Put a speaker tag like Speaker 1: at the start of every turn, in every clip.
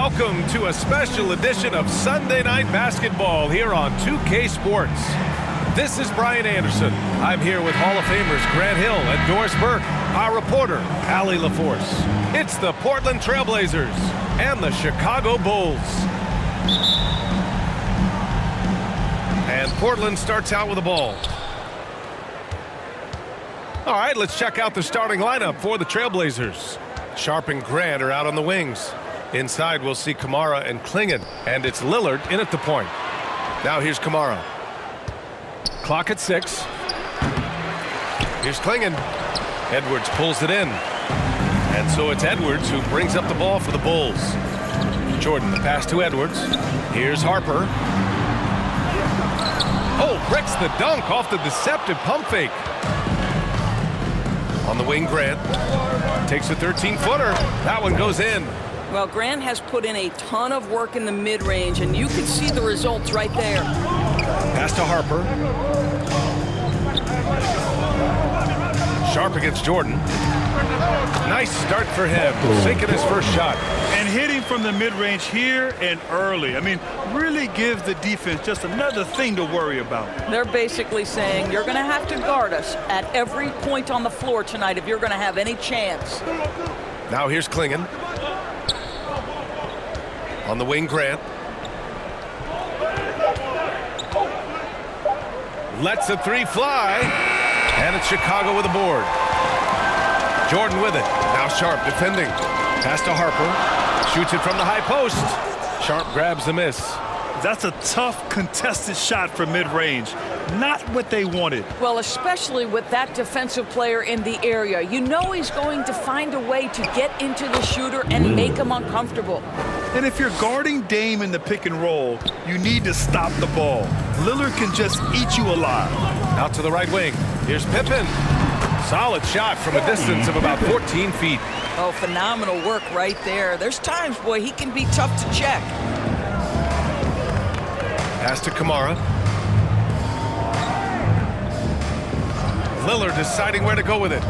Speaker 1: Welcome to a special edition of Sunday Night Basketball here on 2K Sports. This is Brian Anderson. I'm here with Hall of Famers Grant Hill and Doris Burke, our reporter, Allie LaForce. It's the Portland Trailblazers and the Chicago Bulls. And Portland starts out with the ball. All right, let's check out the starting lineup for the Trailblazers. Sharp and Grant are out on the wings. Inside, we'll see Kamara and Klingon, and it's Lillard in at the point. Now here's Kamara. Clock at 6. Here's Klingon. Edwards pulls it in. And so it's Edwards who brings up the ball for the Bulls. Jordan, the pass to Edwards. Here's Harper. Oh, bricks the dunk off the deceptive pump fake. On the wing, Grant takes a 13-footer. That one goes in.
Speaker 2: Well, Grant has put in a ton of work in the mid-range, and you can see the results right there.
Speaker 1: Pass to Harper. Sharp against Jordan. Nice start for him, sinking his first shot.
Speaker 3: And hitting from the mid-range here and early. I mean, really gives the defense just another thing to worry about.
Speaker 2: They're basically saying you're going to have to guard us at every point on the floor tonight if you're going to have any chance.
Speaker 1: Now here's Klingon. On the wing, Grant. Lets the three fly. And it's Chicago with a board. Jordan with it. Now Sharp defending. Pass to Harper. Shoots it from the high post. Sharp grabs the miss.
Speaker 3: That's a tough, contested shot from mid-range. Not what they wanted.
Speaker 2: Well, especially with that defensive player in the area. You know he's going to find a way to get into the shooter and make him uncomfortable.
Speaker 3: And if you're guarding Dame in the pick and roll, you need to stop the ball. Lillard can just eat you alive.
Speaker 1: Out to the right wing. Here's Pippen. Solid shot from a distance of about 14 feet.
Speaker 2: Oh, phenomenal work right there. There's times, boy, he can be tough to check.
Speaker 1: Pass to Kamara. Lillard deciding where to go with it.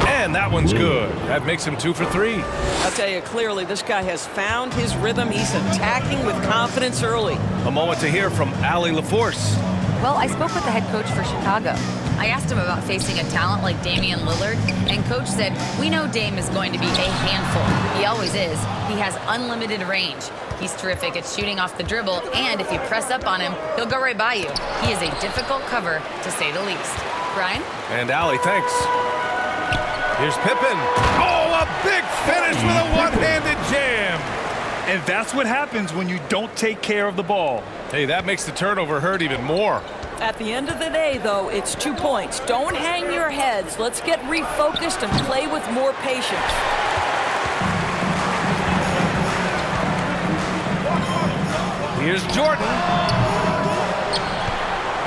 Speaker 1: And that one's good. That makes him 2 for 3.
Speaker 2: I'll tell you clearly, this guy has found his rhythm. He's attacking with confidence early.
Speaker 1: A moment to hear from Allie LaForce.
Speaker 4: Well, I spoke with the head coach for Chicago. I asked him about facing a talent like Damian Lillard, and coach said, we know Dame is going to be a handful. He always is. He has unlimited range. He's terrific at shooting off the dribble, and if you press up on him, he'll go right by you. He is a difficult cover, to say the least. Brian?
Speaker 1: And Allie, thanks. Here's Pippen. Oh, a big finish with a one-handed jam.
Speaker 3: And that's what happens when you don't take care of the ball.
Speaker 1: Hey, that makes the turnover hurt even more.
Speaker 2: At the end of the day, though, it's 2 points. Don't hang your heads. Let's get refocused and play with more patience.
Speaker 1: Here's Jordan.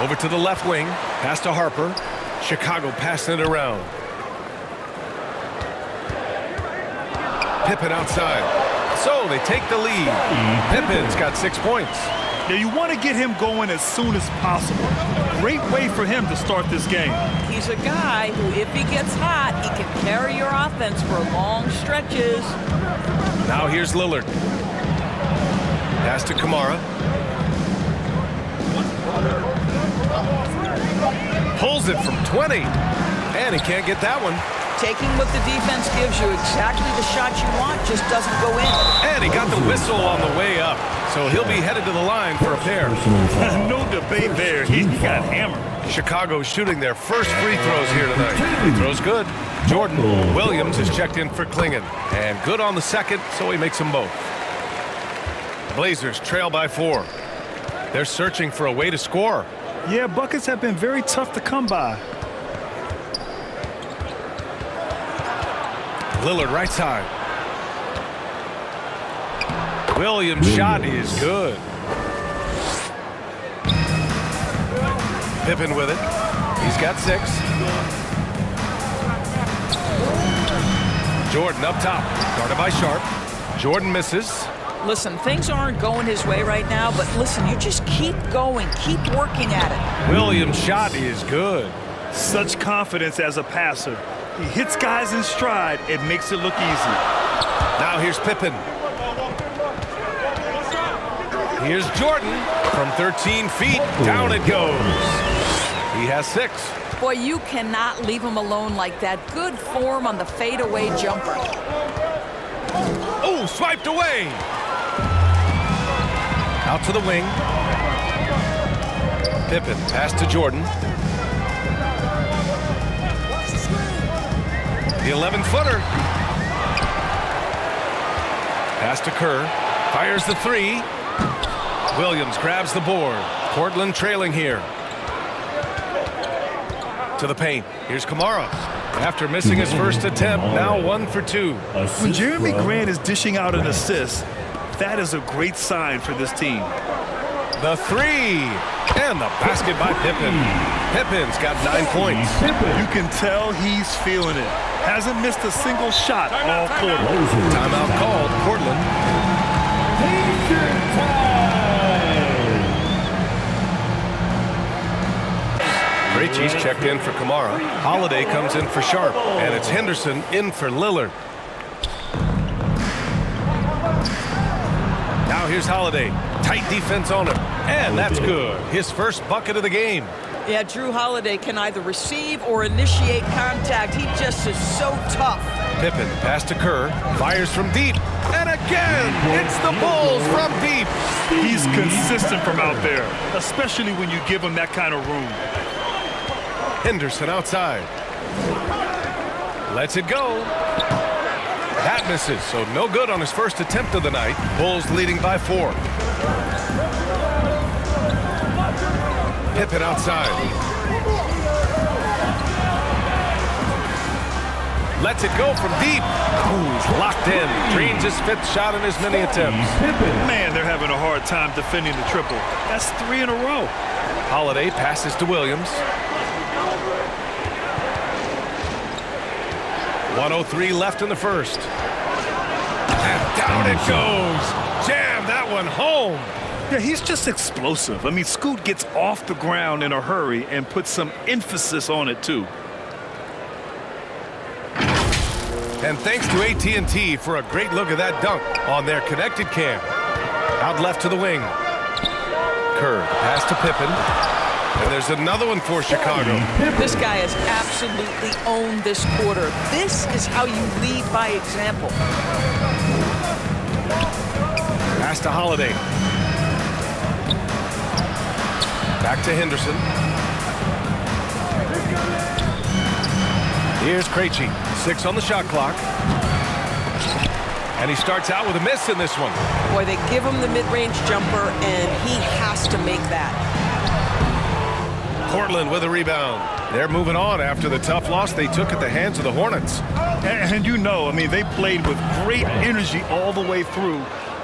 Speaker 1: Over to the left wing. Pass to Harper. Chicago passing it around. Pippen outside. So they take the lead. Pippen's got 6 points.
Speaker 3: Now you want to get him going as soon as possible. Great way for him to start this game.
Speaker 2: He's a guy who, if he gets hot, he can carry your offense for long stretches.
Speaker 1: Now here's Lillard. Pass to Kamara. Pulls it from 20. And he can't get that one.
Speaker 2: Taking what the defense gives you, exactly the shot you want, just doesn't go in.
Speaker 1: And he got the whistle on the way up. So he'll be headed to the line for a pair.
Speaker 3: No debate there. He got hammered.
Speaker 1: Chicago shooting their first free throws here tonight. Free throws good. Jordan Williams is checked in for Klingon. And good on the second, so he makes them both. Blazers trail by 4. They're searching for a way to score.
Speaker 3: Yeah, buckets have been very tough to come by.
Speaker 1: Lillard right side. Williams' shot is good. Pippen with it. He's got 6. Jordan up top. Guarded by Sharp. Jordan misses.
Speaker 2: Listen, things aren't going his way right now, but listen, you just keep going. Keep working at it.
Speaker 1: Williams' shot is good.
Speaker 3: Such confidence as a passer. He hits guys in stride and makes it look easy.
Speaker 1: Now here's Pippen. Here's Jordan from 13 feet. Down it goes. He has 6.
Speaker 2: Boy, you cannot leave him alone like that. Good form on the fadeaway jumper.
Speaker 1: Oh, swiped away. Out to the wing. Pippen pass to Jordan. The 11-footer. Pass to Kerr. Fires the 3. Williams grabs the board. Portland trailing here. To the paint. Here's Kamara. After missing his first attempt, now 1 for 2.
Speaker 3: When Jeremy Grant is dishing out an assist, that is a great sign for this team.
Speaker 1: The 3. And the basket by Pippen. Pippen's got 9 points.
Speaker 3: You can tell he's feeling it. Hasn't missed a single shot all quarter.
Speaker 1: Timeout called. Portland. Krejci's checked in for Kamara. Holiday comes in for Sharp. And it's Henderson in for Lillard. Now here's Holiday. Tight defense on him. And that's good. His first bucket of the game.
Speaker 2: Yeah, Drew Holiday can either receive or initiate contact. He just is so tough.
Speaker 1: Pippen pass to Kerr. Fires from deep. And again, it's the Bulls from deep.
Speaker 3: He's consistent from out there, especially when you give him that kind of room.
Speaker 1: Henderson outside. Lets it go. That misses, so no good on his first attempt of the night. Bulls leading by 4. Pippen outside. Lets it go from deep. Ooh, locked in. Drains his 5th shot in as many attempts.
Speaker 3: Man, they're having a hard time defending the triple. That's 3 in a row.
Speaker 1: Holiday passes to Williams. 1:03 left in the first. And down it goes. Jam that one home.
Speaker 3: Yeah, he's just explosive. I mean, Scoot gets off the ground in a hurry and puts some emphasis on it, too.
Speaker 1: And thanks to AT&T for a great look at that dunk on their connected cam. Out left to the wing. Kerr pass to Pippen. And there's another one for Chicago.
Speaker 2: This guy has absolutely owned this quarter. This is how you lead by example.
Speaker 1: Pass to Holiday. Back to Henderson. Here's Krejci. 6 on the shot clock. And he starts out with a miss in this one.
Speaker 2: Boy, they give him the mid-range jumper, and he has to make that.
Speaker 1: Portland with a rebound. They're moving on after the tough loss they took at the hands of the Hornets.
Speaker 3: And you know, I mean, they played with great energy all the way through.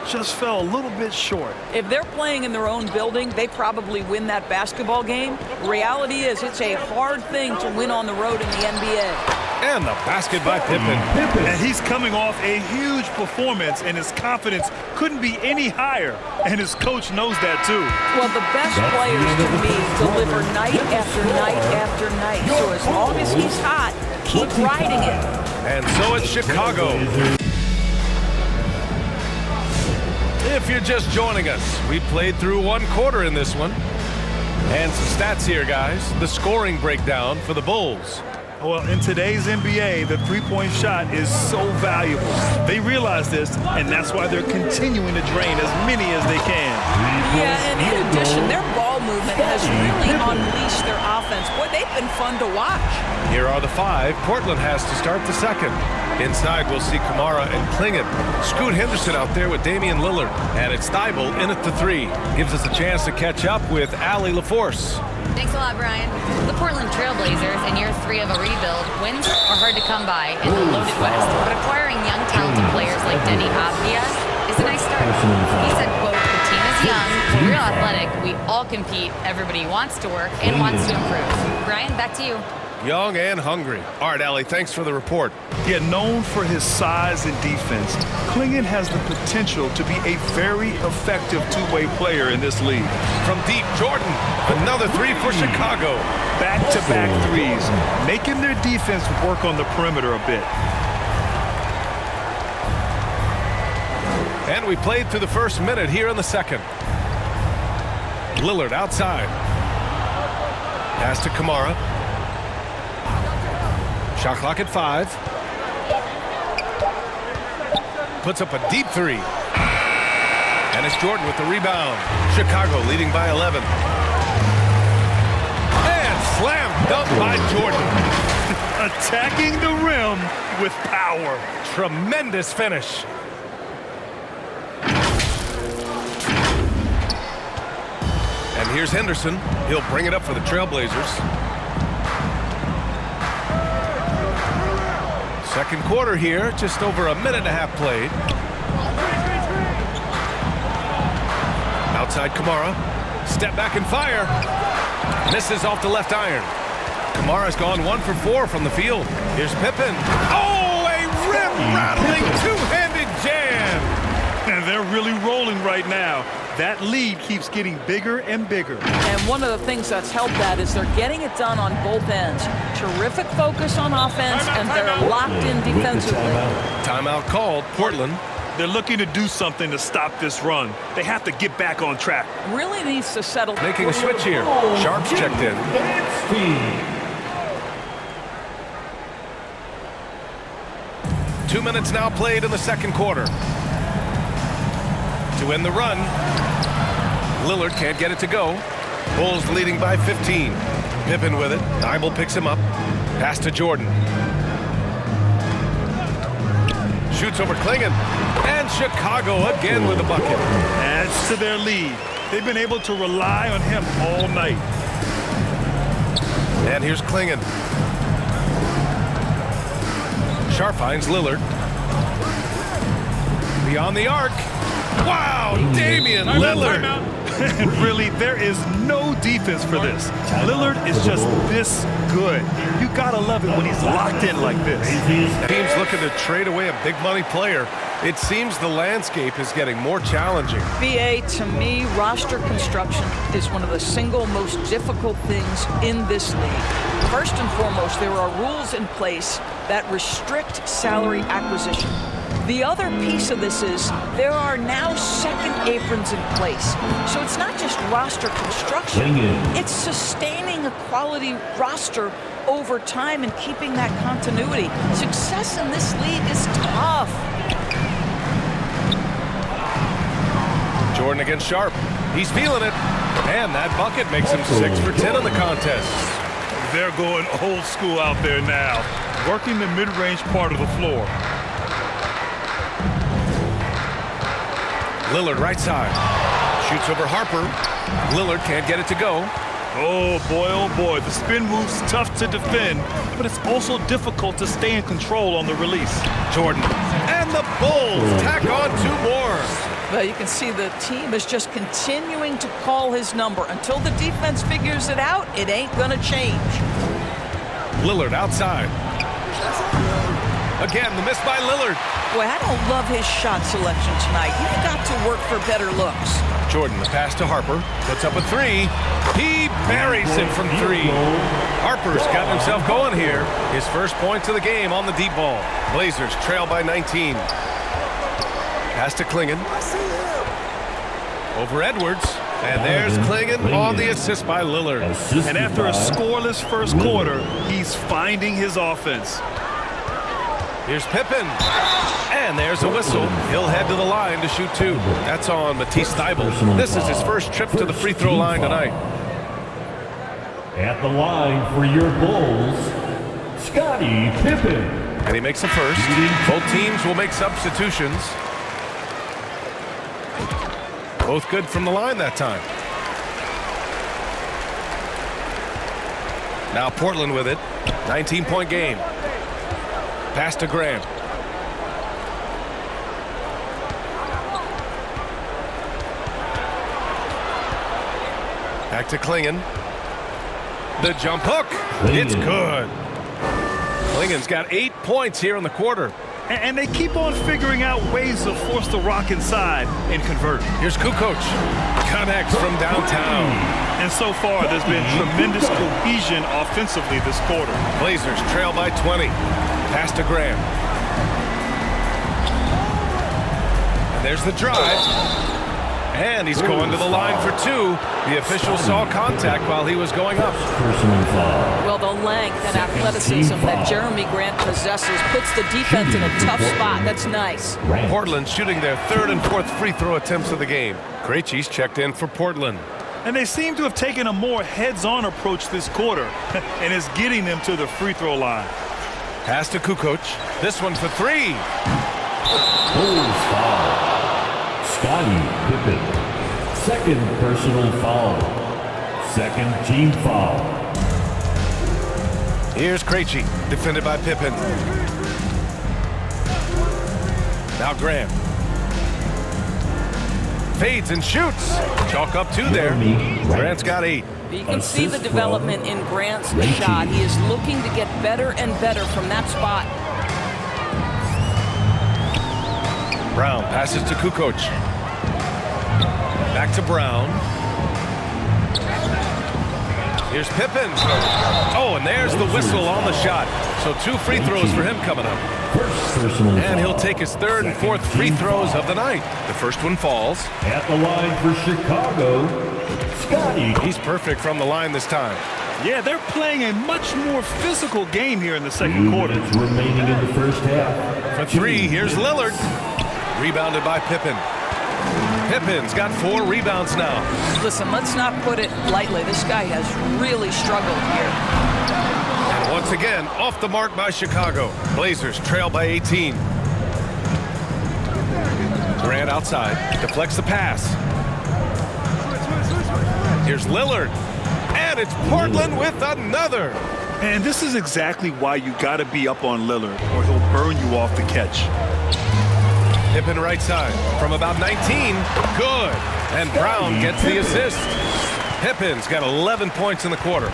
Speaker 3: Just fell a little bit short.
Speaker 2: If they're playing in their own building, they probably win that basketball game. Reality is it's a hard thing to win on the road in the NBA.
Speaker 1: And the basket by Pippen.
Speaker 3: And he's coming off a huge performance, and his confidence couldn't be any higher. And his coach knows that, too.
Speaker 2: Well, the best players, to me, deliver night after night after night. So as long as he's hot, keep riding it.
Speaker 1: And so it's Chicago. If you're just joining us, we played through 1 quarter in this one. And some stats here, guys. The scoring breakdown for the Bulls.
Speaker 3: Well, in today's NBA, the three-point shot is so valuable. They realize this, and that's why they're continuing to drain as many as they can.
Speaker 2: Yeah, and in addition, their ball movement has really unleashed their offense. Boy, they've been fun to watch.
Speaker 1: Here are the 5. Portland has to start the second. Inside, we'll see Kamara and Klingen. Scoot Henderson out there with Damian Lillard. And it's Thibault in at the 3. Gives us a chance to catch up with Allie LaForce.
Speaker 4: Thanks a lot, Brian. The Portland Trailblazers, in year 3 of a rebuild, wins are hard to come by in the loaded West. But acquiring young, talented players like Denny Rodman is a nice start. He said, quote, "The team is young, we're real athletic, we all compete, everybody wants to work and wants to improve." Brian, back to you.
Speaker 1: Young and hungry. All right, Allie, thanks for the report.
Speaker 3: Yet known for his size and defense, Klingen has the potential to be a very effective two-way player in this league.
Speaker 1: From deep, Jordan. Another 3 for Chicago.
Speaker 3: Back-to-back threes, making their defense work on the perimeter a bit.
Speaker 1: And we played through the first minute here in the second. Lillard outside. Pass to Kamara. Shot clock at 5. Puts up a deep three. And it's Jordan with the rebound. Chicago leading by 11. And slam dunk by Jordan.
Speaker 3: Attacking the rim with power.
Speaker 1: Tremendous finish. And here's Henderson. He'll bring it up for the Trailblazers. Second quarter here, just over a minute and a half played. Outside Kamara. Step back and fire. Misses off the left iron. Kamara's gone 1 for 4 from the field. Here's Pippen. Oh, a rim-rattling two-handed jam.
Speaker 3: And they're really rolling right now. That lead keeps getting bigger and bigger.
Speaker 2: And one of the things that's helped that is they're getting it done on both ends. Terrific focus on offense, and they're locked in defensively.
Speaker 1: Timeout called. Portland.
Speaker 3: They're looking to do something to stop this run. They have to get back on track.
Speaker 2: Really needs to settle.
Speaker 1: Making a switch here. Sharp's checked in. 2 minutes now played in the second quarter. To end the run, Lillard can't get it to go. Bulls leading by 15. Pippen with it. Dibble picks him up. Pass to Jordan. Shoots over Klingon. And Chicago again with the bucket.
Speaker 3: Adds to their lead. They've been able to rely on him all night.
Speaker 1: And here's Klingon. Sharp finds Lillard. Beyond the arc. Wow, Damian Lillard.
Speaker 3: Really, there is no defense for this. Lillard is just this good. You gotta love it when he's locked in like this.
Speaker 1: Teams looking to trade away a big money player. It seems the landscape is getting more challenging.
Speaker 2: BA, to me, roster construction is one of the single most difficult things in this league. First and foremost, there are rules in place that restrict salary acquisition. The other piece of this is there are now second aprons in place. So it's not just roster construction, it's sustaining a quality roster over time and keeping that continuity. Success in this league is tough.
Speaker 1: Jordan against Sharp. He's feeling it. And that bucket makes him 6 for 10 in the contest.
Speaker 3: They're going old school out there now, working the mid-range part of the floor.
Speaker 1: Lillard right side. Shoots over Harper. Lillard can't get it to go.
Speaker 3: Oh boy, the spin move's tough to defend, but it's also difficult to stay in control on the release.
Speaker 1: Jordan. And the Bulls tack on 2 more.
Speaker 2: Well, you can see the team is just continuing to call his number. Until the defense figures it out, it ain't gonna change.
Speaker 1: Lillard outside. Again, the miss by Lillard.
Speaker 2: Boy, I don't love his shot selection tonight. You've got to work for better looks.
Speaker 1: Jordan, the pass to Harper. Puts up a 3. He buries it from 3. Harper's got himself going here. His first points of the game on the deep ball. Blazers trail by 19. Pass to Klingon. Over Edwards. And there's Klingon on the assist by Lillard.
Speaker 3: And after a scoreless first quarter, he's finding his offense.
Speaker 1: Here's Pippen. And there's a whistle. He'll head to the line to shoot 2. That's on Matisse Thybulle. This is his first trip to the free throw line tonight.
Speaker 5: At the line for your Bulls, Scottie Pippen.
Speaker 1: And he makes a first. Both teams will make substitutions. Both good from the line that time. Now Portland with it. 19-point game. Pass to Graham. Back to Klingon. The jump hook. It's good. Klingon's got 8 points here in the quarter.
Speaker 3: And they keep on figuring out ways to force the rock inside and convert.
Speaker 1: Here's Kukoc. Connects from downtown.
Speaker 3: And so far, there's been tremendous cohesion offensively this quarter.
Speaker 1: Blazers trail by 20. Pass to Graham. And there's the drive. And he's going to the line for two. The official saw contact while he was going up.
Speaker 5: Personal foul.
Speaker 2: Well, the length and athleticism that Jeremy Grant possesses puts the defense in a tough spot. That's nice.
Speaker 1: Portland shooting their third and fourth free throw attempts of the game. Krejci's checked in for Portland.
Speaker 3: And they seem to have taken a more heads-on approach this quarter, and it's getting them to the free throw line.
Speaker 1: Pass to Kukoc. This one for three.
Speaker 5: Bulls foul. Scottie Pippen. Second personal foul. Second team foul.
Speaker 1: Here's Krejci, defended by Pippen. Now Grant. Fades and shoots. Chalk up two there. Grant's got 8.
Speaker 2: You can see the development in Grant's shot. He is looking to get better and better from that spot.
Speaker 1: Brown passes to Kukoc. Back to Brown. Here's Pippen. Oh, and there's the whistle on the shot. So 2 free throws for him coming up. And he'll take his third and fourth free throws of the night. The first one falls.
Speaker 5: At the line for Chicago, Scottie.
Speaker 1: He's perfect from the line this time.
Speaker 3: Yeah, they're playing a much more physical game here in the second quarter.
Speaker 5: Remaining in the first half.
Speaker 1: For 3, here's Lillard. Rebounded by Pippen. Pippen's got 4 rebounds now.
Speaker 2: Listen, let's not put it lightly. This guy has really struggled here.
Speaker 1: And once again, off the mark by Chicago. Blazers trail by 18. Grant outside, deflects the pass. Here's Lillard. And it's Portland with another.
Speaker 3: And this is exactly why you got to be up on Lillard, or he'll burn you off the catch.
Speaker 1: Pippen right side from about 19. Good. And Brown gets the assist. Pippen's got 11 points in the quarter.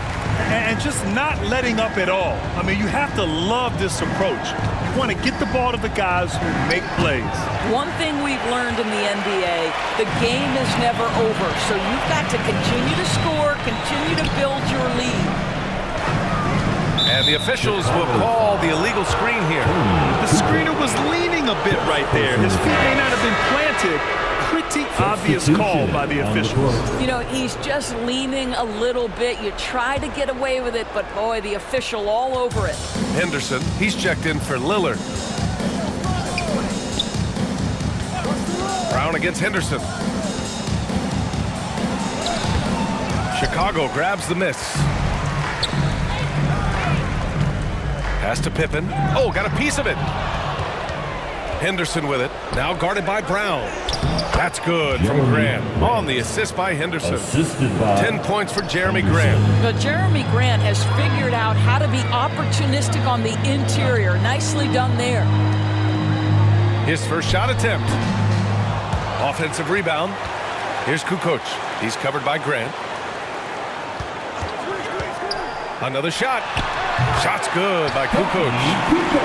Speaker 3: And just not letting up at all. I mean, you have to love this approach. You want to get the ball to the guys who make plays.
Speaker 2: One thing we've learned in the NBA, the game is never over. So you've got to continue to score, continue to build your lead.
Speaker 1: And the officials will call the illegal screen here.
Speaker 3: The screener was leaning a bit right there. His feet may not have been planted. Pretty obvious call by the officials.
Speaker 2: You know, he's just leaning a little bit. You try to get away with it, but boy, the official all over it.
Speaker 1: Henderson, he's checked in for Lillard. Brown against Henderson. Chicago grabs the miss. Pass to Pippen. Oh, got a piece of it. Henderson with it. Now guarded by Brown. That's good from Grant. On the assist by Henderson. 10 points for Jeremy Grant.
Speaker 2: But Jeremy Grant has figured out how to be opportunistic on the interior. Nicely done there.
Speaker 1: His first shot attempt. Offensive rebound. Here's Kukoc. He's covered by Grant. Another shot. Shot's good by Kukoc.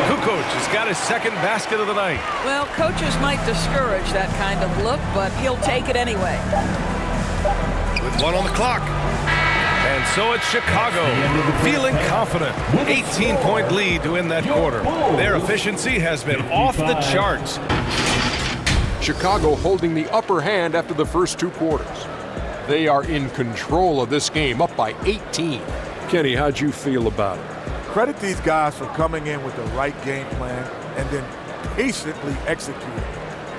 Speaker 1: Kukoc has got his second basket of the night.
Speaker 2: Well, coaches might discourage that kind of look, but he'll take it anyway.
Speaker 1: With 1 on the clock. And so it's Chicago, feeling confident. 18-point lead to end that quarter. Their efficiency has been off the charts.
Speaker 6: Chicago holding the upper hand after the first 2 quarters. They are in control of this game, up by 18. Kenny, how'd you feel about it?
Speaker 7: Credit these guys for coming in with the right game plan and then patiently executing.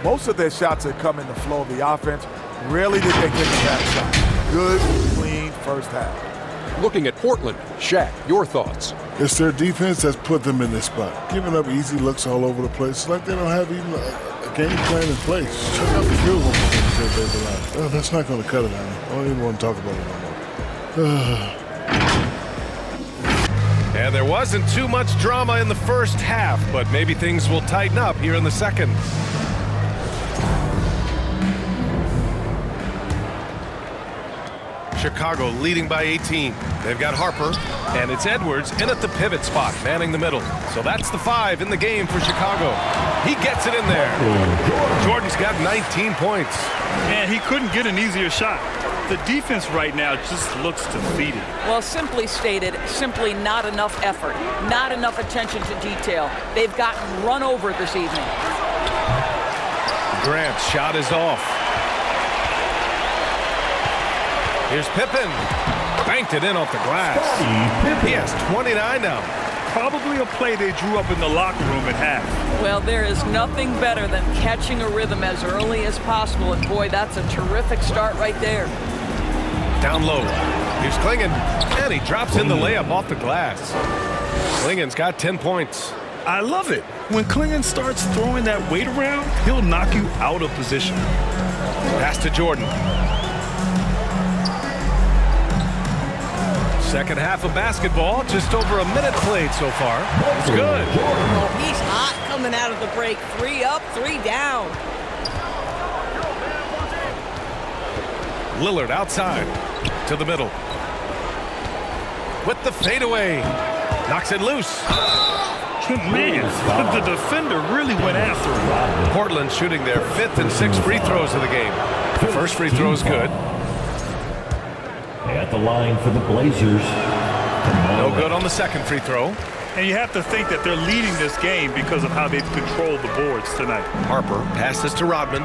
Speaker 7: Most of their shots that come in the flow of the offense, rarely did they take a bad shot. Good, clean first half.
Speaker 6: Looking at Portland, Shaq, your thoughts?
Speaker 8: It's their defense that's put them in this spot. Giving up easy looks all over the place. It's like they don't have even a game plan in place. Check out the field goal. That's not going to cut it out. I don't even want to talk about it no more.
Speaker 1: And there wasn't too much drama in the first half, but maybe things will tighten up here in the second. Chicago leading by 18. They've got Harper, and it's Edwards in at the pivot spot, manning the middle. So that's the 5 in the game for Chicago. He gets it in there. Jordan's got 19 points.
Speaker 3: And he couldn't get an easier shot. The defense right now just looks defeated.
Speaker 2: Well, simply stated, simply not enough effort, not enough attention to detail. They've gotten run over this evening.
Speaker 1: Grant's shot is off. Here's Pippen. Banked it in off the glass. He has 29 now.
Speaker 3: Probably a play they drew up in the locker room at half.
Speaker 2: Well, there is nothing better than catching a rhythm as early as possible, and boy, that's a terrific start right there.
Speaker 1: Down low. Here's Klingon, and he drops in the layup off the glass. Klingon's got 10 points.
Speaker 3: I love it. When Klingon starts throwing that weight around, he'll knock you out of position.
Speaker 1: Pass to Jordan. Second half of basketball, just over a minute played so far. It's good.
Speaker 2: Oh, he's hot coming out of the break. 3 up, 3 down.
Speaker 1: Lillard outside to the middle. With the fadeaway. Knocks it loose.
Speaker 3: Man, the defender really went after him.
Speaker 1: Portland shooting their 5th and 6th free throws of the game. The first free throw is good.
Speaker 5: At the line for the Blazers.
Speaker 1: No good on the second free throw.
Speaker 3: And you have to think that they're leading this game because of how they've controlled the boards tonight.
Speaker 1: Harper passes to Rodman.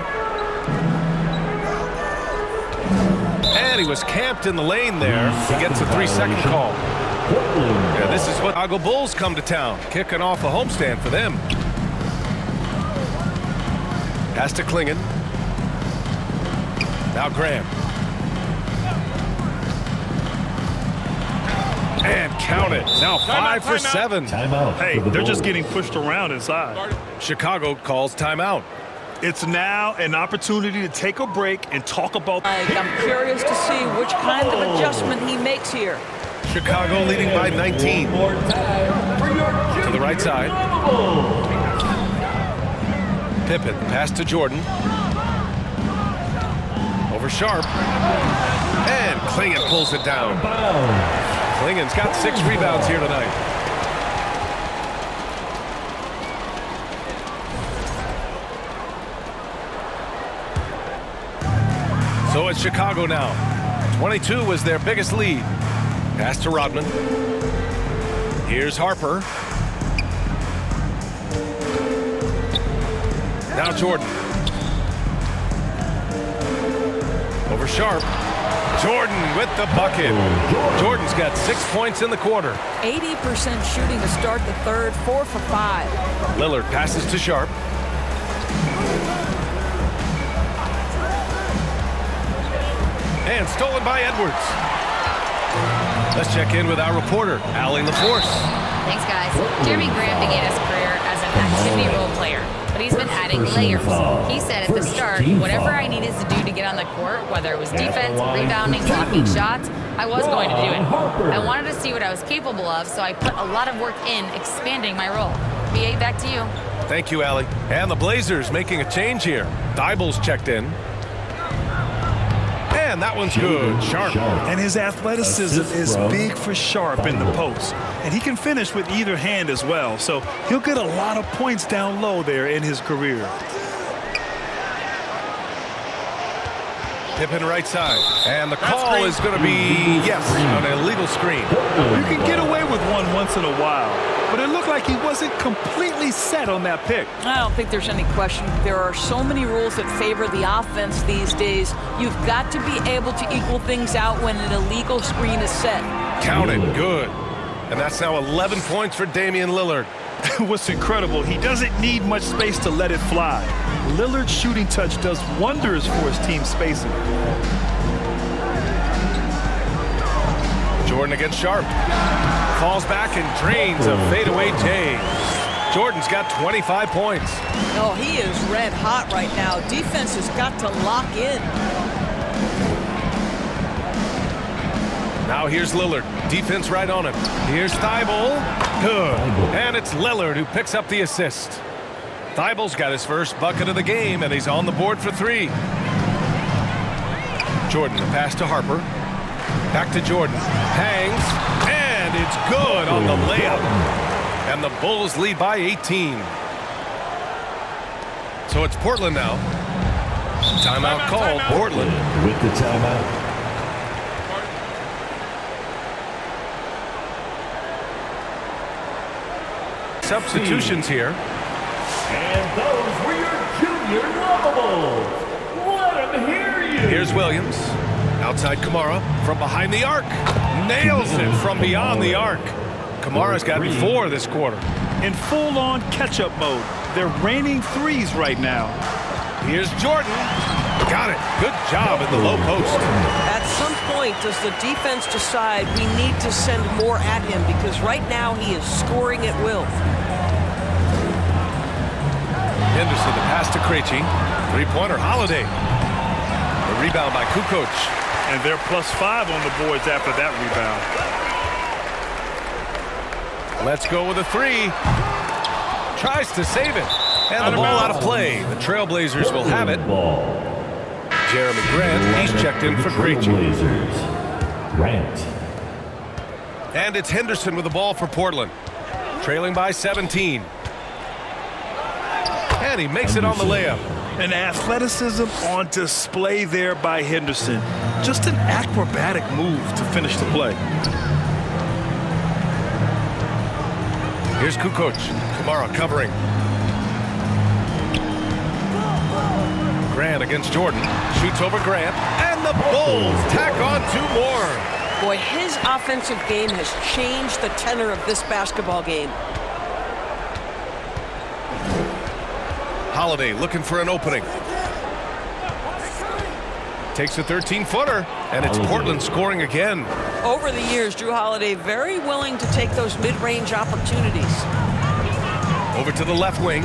Speaker 1: And he was camped in the lane there. He gets a 3-second call. Yeah, this is what Chicago Bulls come to town. Kicking off a homestand for them. Pass to Klingon. Now Graham. And count it. Now 5 for 7.
Speaker 5: Timeout.
Speaker 3: Hey, they're just getting pushed around inside.
Speaker 1: Chicago calls timeout.
Speaker 3: It's now an opportunity to take a break and talk about...
Speaker 2: I'm curious to see which kind of adjustment he makes here.
Speaker 1: Chicago leading by 19. To the right side. Pippen pass to Jordan. Over Sharp. And Klingon pulls it down. Klingon's got 6 rebounds here tonight. So it's Chicago now. 22 was their biggest lead. Pass to Rodman. Here's Harper. Now Jordan. Over Sharp. Jordan with the bucket. Jordan's got 6 points in the quarter.
Speaker 2: 80% shooting to start the third, 4 for 5.
Speaker 1: Lillard passes to Sharp. And stolen by Edwards. Let's check in with our reporter, Allie LaForce.
Speaker 4: Thanks, guys. Jeremy Grant began his career as an activity role player, but he's been adding layers. He said at the start, whatever I needed to do to get on the court, whether it was defense, rebounding, blocking shots, I was going to do it. I wanted to see what I was capable of, so I put a lot of work in expanding my role. BA, back to you.
Speaker 1: Thank you, Allie. And the Blazers making a change here. Thibault's checked in. And that one's good. Sharp.
Speaker 3: And his athleticism is big for Sharp in the post. And he can finish with either hand as well. So he'll get a lot of points down low there in his career.
Speaker 1: Pippen right side. And the call is going to be, yes, an illegal screen.
Speaker 3: You can get away with one once in a while. But it looked like he wasn't completely set on that pick.
Speaker 2: I don't think there's any question. There are so many rules that favor the offense these days. You've got to be able to equal things out when an illegal screen is set.
Speaker 1: Counted. Good. And that's now 11 points for Damian Lillard.
Speaker 3: What's incredible, he doesn't need much space to let it fly. Lillard's shooting touch does wonders for his team spacing.
Speaker 1: Jordan against Sharp. Falls back and drains a fadeaway J. Jordan's got 25 points.
Speaker 2: Oh, he is red hot right now. Defense has got to lock in.
Speaker 1: Now here's Lillard. Defense right on him. Here's Thibault. Good. And it's Lillard who picks up the assist. Thibault's got his first bucket of the game, and he's on the board for 3. Jordan, the pass to Harper. Back to Jordan. Hangs. And it's good on the layup. And the Bulls lead by 18. So it's Portland now. Timeout called. Portland.
Speaker 5: With the timeout.
Speaker 1: Substitutions here.
Speaker 5: And those were your junior lavables. Let them hear you.
Speaker 1: Here's Williams. Outside Kamara from behind the arc. Nails it from beyond the arc. Kamara's got 4 this quarter.
Speaker 3: In full-on catch-up mode. They're raining threes right now.
Speaker 1: Here's Jordan. Got it. Good job in the low post.
Speaker 9: At some point, does the defense decide we need to send more at him? Because right now he is scoring at will.
Speaker 1: Henderson, the pass to Krejci. Three-pointer, Holiday. The rebound by Kukoc.
Speaker 3: And they're +5 on the boards after that rebound.
Speaker 1: Let's go with a 3. Tries to save it. And the ball out of play. The Trailblazers will have it. Jeremy Grant, he's checked in for Krejci.
Speaker 5: Grant.
Speaker 1: And it's Henderson with the ball for Portland. Trailing by 17. And he makes it on the layup.
Speaker 3: An athleticism on display there by Henderson. Just an acrobatic move to finish the play.
Speaker 1: Here's Kukoc. Kamara covering. Grant against Jordan. Shoots over Grant. And the Bulls tack on 2 more.
Speaker 9: Boy, his offensive game has changed the tenor of this basketball game.
Speaker 1: Holiday looking for an opening. Takes a 13-footer, and it's Portland scoring again.
Speaker 9: Over the years, Drew Holiday very willing to take those mid-range opportunities.
Speaker 1: Over to the left wing.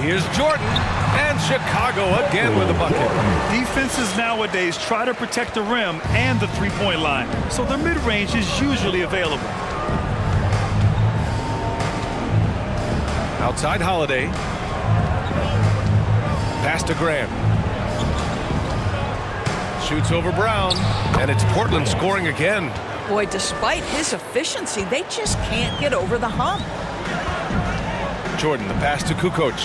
Speaker 1: Here's Jordan, and Chicago again with a bucket.
Speaker 3: Defenses nowadays try to protect the rim and the three-point line, so their mid-range is usually available.
Speaker 1: Outside Holiday. Pass to Grant. Shoots over Brown, and it's Portland scoring again.
Speaker 2: Boy, despite his efficiency, they just can't get over the hump.
Speaker 1: Jordan, the pass to Kukoc.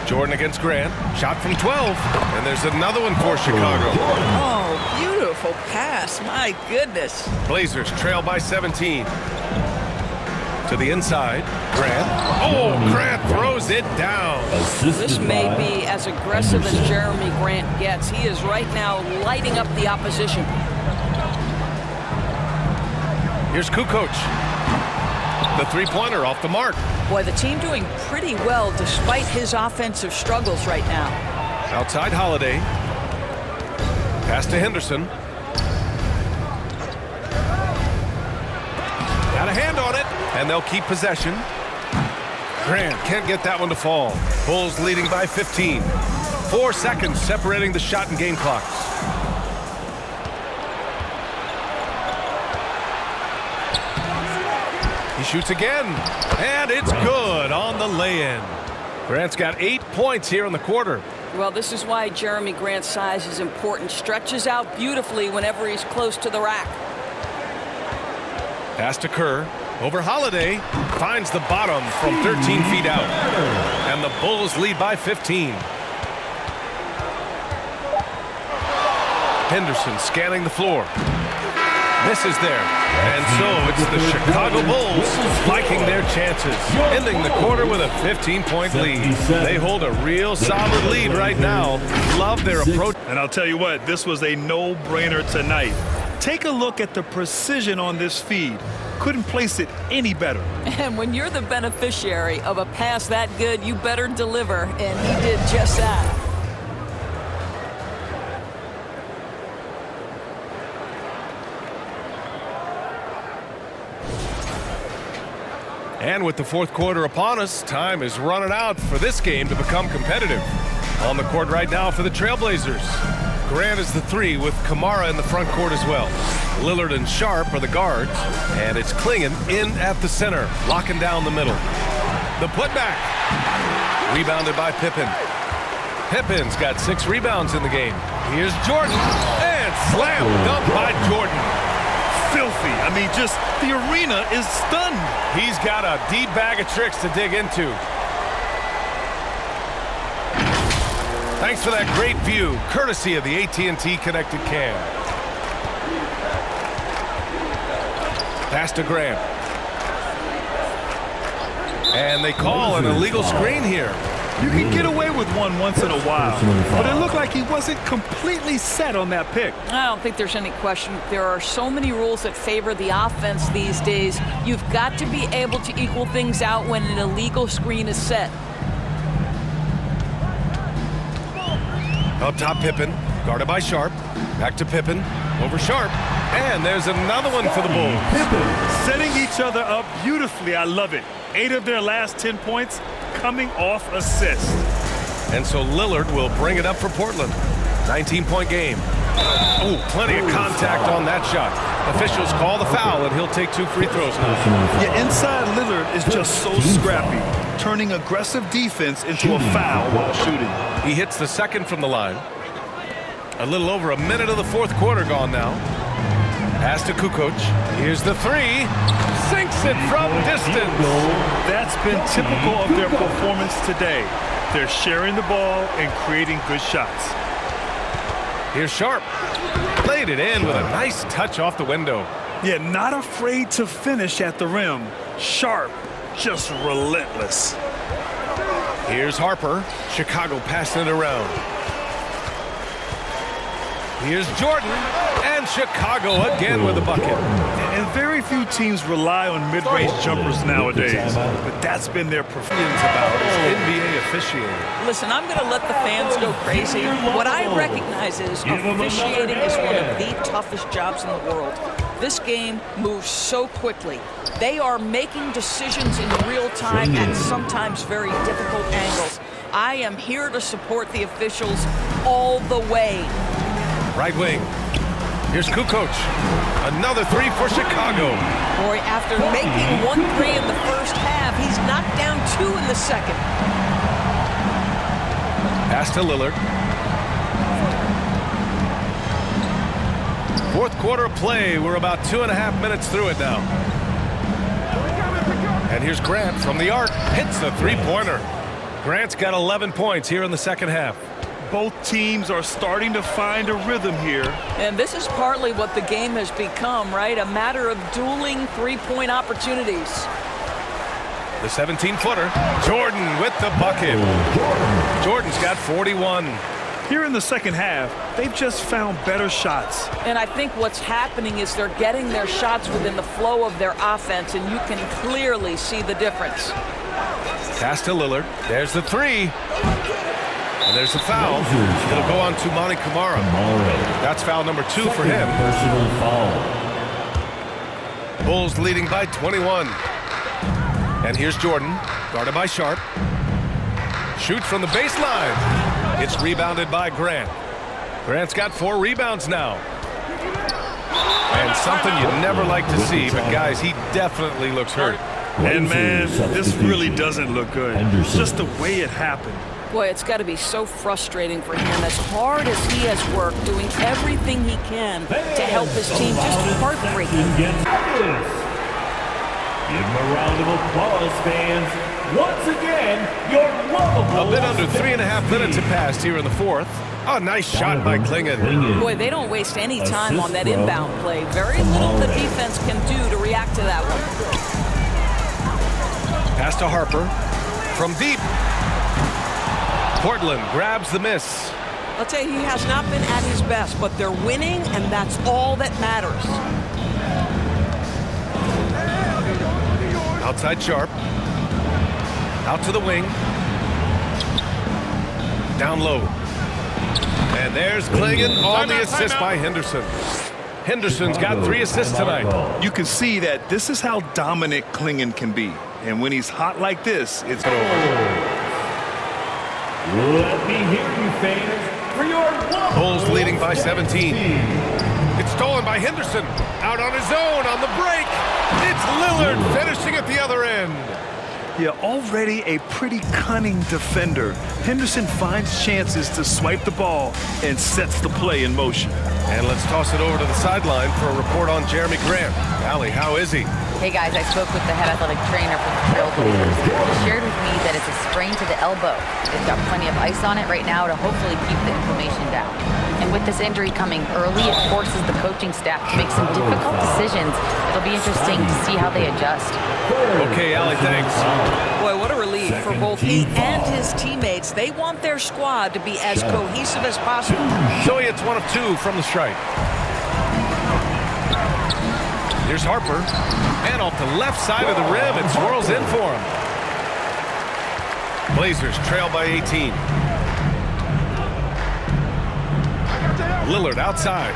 Speaker 1: Jordan against Grant. Shot from 12. And there's another one for Chicago.
Speaker 2: Oh, beautiful pass. My goodness.
Speaker 1: Blazers trail by 17. To the inside. Grant. Oh, Grant throws it down.
Speaker 2: This may be as aggressive as Jeremy Grant gets. He is right now lighting up the opposition.
Speaker 1: Here's Kukoc. The three-pointer off the mark.
Speaker 2: Boy, the team doing pretty well despite his offensive struggles right now.
Speaker 1: Outside Holiday. Pass to Henderson. Got a hand on it, and they'll keep possession. Grant can't get that one to fall. Bulls leading by 15. 4 seconds separating the shot and game clocks. He shoots again, and it's good on the lay-in. Grant's got 8 points here in the quarter.
Speaker 2: Well, this is why Jeremy Grant's size is important. Stretches out beautifully whenever he's close to the rack.
Speaker 1: Pass to Kerr. Over Holiday. Finds the bottom from 13 feet out. And the Bulls lead by 15. Henderson scanning the floor. Misses there. And so it's the Chicago Bulls spiking their chances, ending the quarter with a 15-point lead. They hold a real solid lead right now. Love their approach.
Speaker 3: And I'll tell you what, this was a no-brainer tonight. Take a look at the precision on this feed. Couldn't place it any better.
Speaker 2: And when you're the beneficiary of a pass that good, you better deliver, and he did just that.
Speaker 1: And with the fourth quarter upon us, time is running out for this game to become competitive. On the court right now for the Trailblazers. Grant is the 3 with Kamara in the front court as well. Lillard and Sharp are the guards. And it's Klingon in at the center, locking down the middle. The putback. Rebounded by Pippen. Pippen's got 6 rebounds in the game. Here's Jordan. And slam dunk by Jordan.
Speaker 3: Filthy. I mean, just the arena is stunned.
Speaker 1: He's got a deep bag of tricks to dig into. Thanks for that great view, courtesy of the AT&T Connected Cam. Pass to Grant. And they call an illegal screen here.
Speaker 3: You can get away with one once in a while, but it looked like he wasn't completely set on that pick.
Speaker 2: I don't think there's any question. There are so many rules that favor the offense these days. You've got to be able to equal things out when an illegal screen is set.
Speaker 1: Up top, Pippen, guarded by Sharp. Back to Pippen, over Sharp. And there's another one for the Bulls.
Speaker 3: Setting each other up beautifully. I love it. 8 of their last 10 points coming off assists.
Speaker 1: And so Lillard will bring it up for Portland. 19-point game. Oh, plenty of contact on that shot. Officials call the foul, and he'll take 2 free throws now.
Speaker 3: Yeah, inside Lillard is just so scrappy, turning aggressive defense into a foul while shooting.
Speaker 1: He hits the second from the line. A little over a minute of the fourth quarter gone now. Pass to Kukoc. Here's the 3. Sinks it from distance.
Speaker 3: That's been typical of their performance today. They're sharing the ball and creating good shots.
Speaker 1: Here's Sharp. Played it in with a nice touch off the window.
Speaker 3: Yeah, not afraid to finish at the rim. Sharp, just relentless.
Speaker 1: Here's Harper. Chicago passing it around. Here's Jordan. And Chicago again with a bucket.
Speaker 3: And very few teams rely on mid-range jumpers nowadays, but that's been their preference about
Speaker 1: NBA officiating.
Speaker 2: Listen, I'm going to let the fans go crazy. What I recognize is officiating is one of the toughest jobs in the world. This game moves so quickly. They are making decisions in real time at sometimes very difficult angles. I am here to support the officials all the way.
Speaker 1: Right wing. Here's Kukoc. Another 3 for Chicago.
Speaker 2: Boy, after making 1 3 in the first half, he's knocked down 2 in the second.
Speaker 1: Pass to Lillard. Fourth quarter of play. We're about 2.5 minutes through it now. And here's Grant from the arc. Hits the 3-pointer. Grant's got 11 points here in the second half.
Speaker 3: Both teams are starting to find a rhythm here.
Speaker 2: And this is partly what the game has become, right? A matter of dueling 3-point opportunities.
Speaker 1: The 17-footer. Jordan with the bucket. Jordan's got 41.
Speaker 3: Here in the second half, they've just found better shots.
Speaker 2: And I think what's happening is they're getting their shots within the flow of their offense, and you can clearly see the difference.
Speaker 1: Pass to Lillard. There's the 3. And there's a foul. It'll go on to Monty Kamara. That's foul number 2 for him.
Speaker 5: Personal foul.
Speaker 1: Bulls leading by 21. And here's Jordan, guarded by Sharp. Shoots from the baseline. It's rebounded by Grant. Grant's got 4 rebounds now. And something you never like to see, but guys, he definitely looks hurt.
Speaker 3: And man, this really doesn't look good. Just the way it happened.
Speaker 2: Boy, it's got to be so frustrating for him. As hard as he has worked, doing everything he can to help his team, just heartbreaking.
Speaker 5: Give him a round of applause, fans. Once again, your lovable...
Speaker 1: A bit under 3.5 minutes have passed here in the fourth. Oh, nice shot by Klingon.
Speaker 2: Boy, they don't waste any time on that inbound play. Very little the defense can do to react to that one.
Speaker 1: Pass to Harper. From deep. Portland grabs the miss.
Speaker 9: I'll tell you, he has not been at his best, but they're winning, and that's all that matters.
Speaker 1: Outside Sharp. Out to the wing. Down low. And there's Klingon on the assist by Henderson. Henderson's got 3 assists tonight.
Speaker 3: You can see that this is how dominant Klingon can be. And when he's hot like this, it's over.
Speaker 5: Let me hear you, fans, for your
Speaker 1: Bulls leading by 17. It's stolen by Henderson. Out on his own on the break. It's Lillard finishing at the other end.
Speaker 3: Yeah, already a pretty cunning defender. Henderson finds chances to swipe the ball and sets the play in motion.
Speaker 1: And let's toss it over to the sideline for a report on Jeremy Grant. Allie, how is he?
Speaker 4: Hey guys, I spoke with the head athletic trainer for the Trailblazers. He shared with me that it's a sprain to the elbow. They've got plenty of ice on it right now to hopefully keep the inflammation down. And with this injury coming early, it forces the coaching staff to make some difficult decisions. It'll be interesting to see how they adjust.
Speaker 1: Okay, Allie, thanks.
Speaker 9: Boy, what a relief for both he and his teammates. They want their squad to be as cohesive as possible.
Speaker 1: So it's 1 of 2 from the stripe. Here's Harper. And off the left side of the rim, it swirls in for him. Blazers trail by 18. Lillard outside.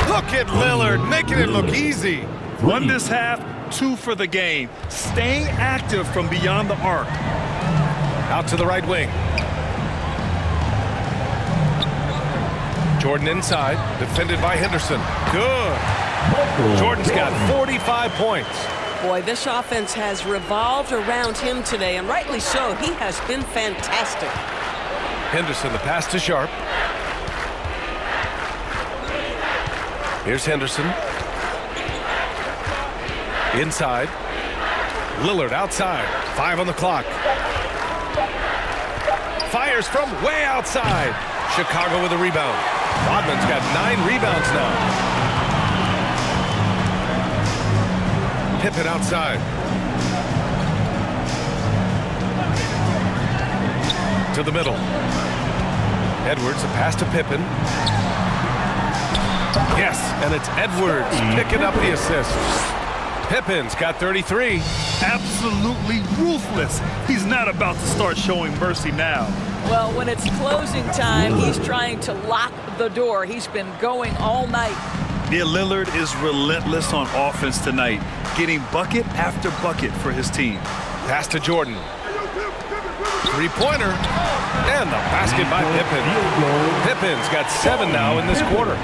Speaker 1: Look at Lillard, making it look easy.
Speaker 3: 1 this half, 2 for the game. Staying active from beyond the arc.
Speaker 1: Out to the right wing. Jordan inside, defended by Henderson. Good. Jordan's got 45 points.
Speaker 9: Boy, this offense has revolved around him today, and rightly so. He has been fantastic.
Speaker 1: Henderson, the pass to Sharp. Here's Henderson. Inside. Lillard outside. 5 on the clock. Fires from way outside. Chicago with a rebound. Rodman's got 9 rebounds now. Pippen outside. To the middle. Edwards, a pass to Pippen. Yes, and it's Edwards picking up the assist. Pippen's got 33.
Speaker 3: Absolutely ruthless. He's not about to start showing mercy now.
Speaker 2: Well, when it's closing time, he's trying to lock the door. He's been going all night.
Speaker 3: Yeah, Lillard is relentless on offense tonight, getting bucket after bucket for his team.
Speaker 1: Pass to Jordan. Three-pointer. And the basket by Pippen. Pippen's got 7 now in this quarter.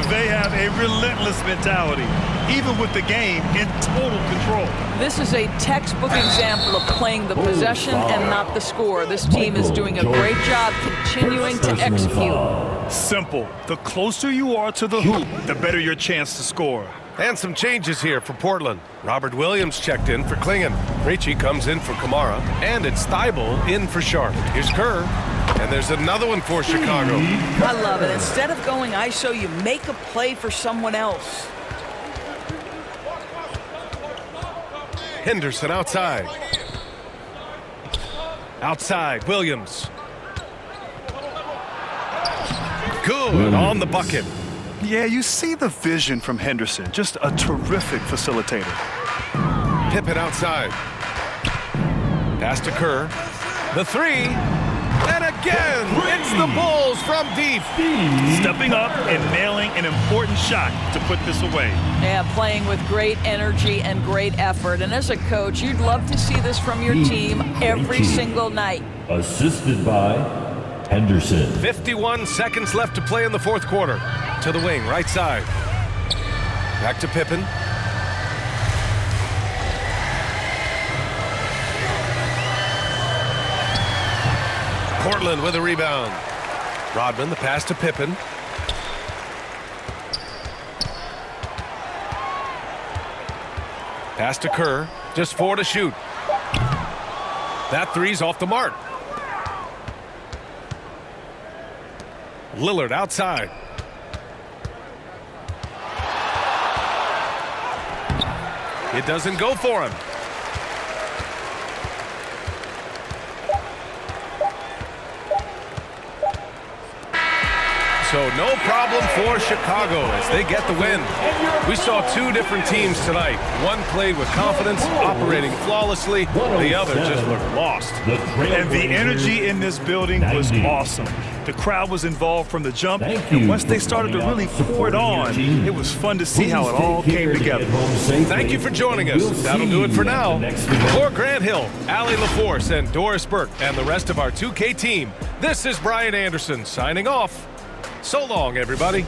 Speaker 3: They have a relentless mentality, even with the game in total control.
Speaker 2: This is a textbook example of playing the possession and not the score. This team is doing a great job continuing to execute.
Speaker 3: Simple. The closer you are to the hoop, the better your chance to score.
Speaker 1: And some changes here for Portland. Robert Williams checked in for Klingon. Ricci comes in for Kamara. And it's Thibault in for Sharp. Here's Kerr. And there's another one for Chicago.
Speaker 2: I love it. Instead of going ISO, you make a play for someone else.
Speaker 1: Henderson outside. Outside, Williams. Good on the bucket.
Speaker 3: Yeah, you see the vision from Henderson. Just a terrific facilitator.
Speaker 1: Pippen outside. Pass to Kerr. The 3. And again, it's the Bulls from deep.
Speaker 3: Stepping up and nailing an important shot to put this away.
Speaker 2: Yeah, playing with great energy and great effort. And as a coach, you'd love to see this from your team every single night.
Speaker 5: Assisted by Henderson.
Speaker 1: 51 seconds left to play in the fourth quarter. To the wing, right side. Back to Pippen. Portland with a rebound. Rodman, the pass to Pippen. Pass to Kerr. Just 4 to shoot. That 3's off the mark. Lillard outside. It doesn't go for him. So no problem for Chicago as they get the win. We saw 2 different teams tonight. One played with confidence, operating flawlessly. The other just looked lost.
Speaker 3: And the energy in this building was awesome. The crowd was involved from the jump, and once they started to really pour it on, it was fun to see how it all came together.
Speaker 1: Thank you for joining us. That'll do it for now. For Grant Hill, Allie LaForce, and Doris Burke, and the rest of our 2K team, this is Brian Anderson signing off. So long, everybody.